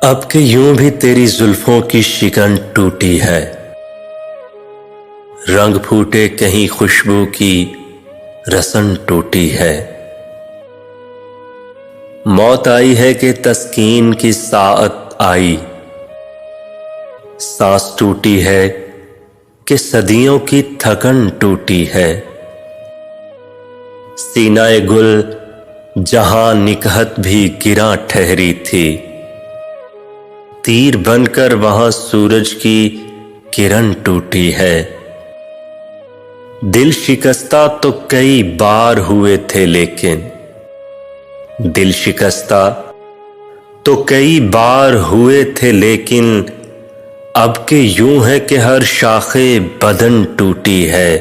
अब के यूं भी तेरी जुल्फों की शिकन टूटी है, रंग फूटे कहीं खुशबू की रसन टूटी है। मौत आई है कि तस्कीन की साअत आई, सांस टूटी है कि सदियों की थकन टूटी है। सीनाए गुल जहां निकहत भी गिरा ठहरी थी, तीर बनकर वहां सूरज की किरण टूटी है। दिल शिकस्ता तो कई बार हुए थे, लेकिन दिल शिकस्ता तो कई बार हुए थे, लेकिन अब के यूं है कि हर शाखे बदन टूटी है।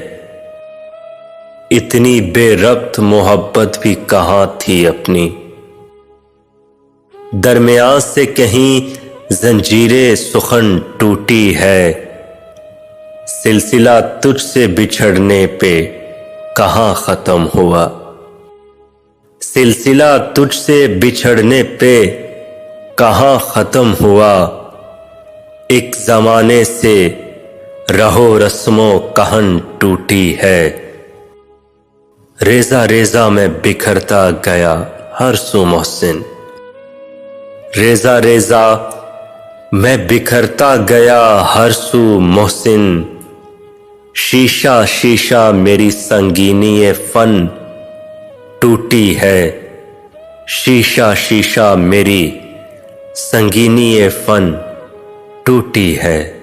इतनी बेरब्त मोहब्बत भी कहां थी अपनी, दरमियान से कहीं जंजीरे सुखन टूटी है। सिलसिला तुझसे बिछड़ने पे कहां खत्म हुआ, सिलसिला तुझसे बिछड़ने पे कहां खत्म हुआ। एक जमाने से रहो रस्मों कहन टूटी है। रेजा रेजा में बिखरता गया हर सू मोहसिन, रेजा रेजा मैं बिखरता गया हर सू मोहसिन। शीशा शीशा मेरी संगीनी फन टूटी है, शीशा शीशा मेरी संगीनी फन टूटी है।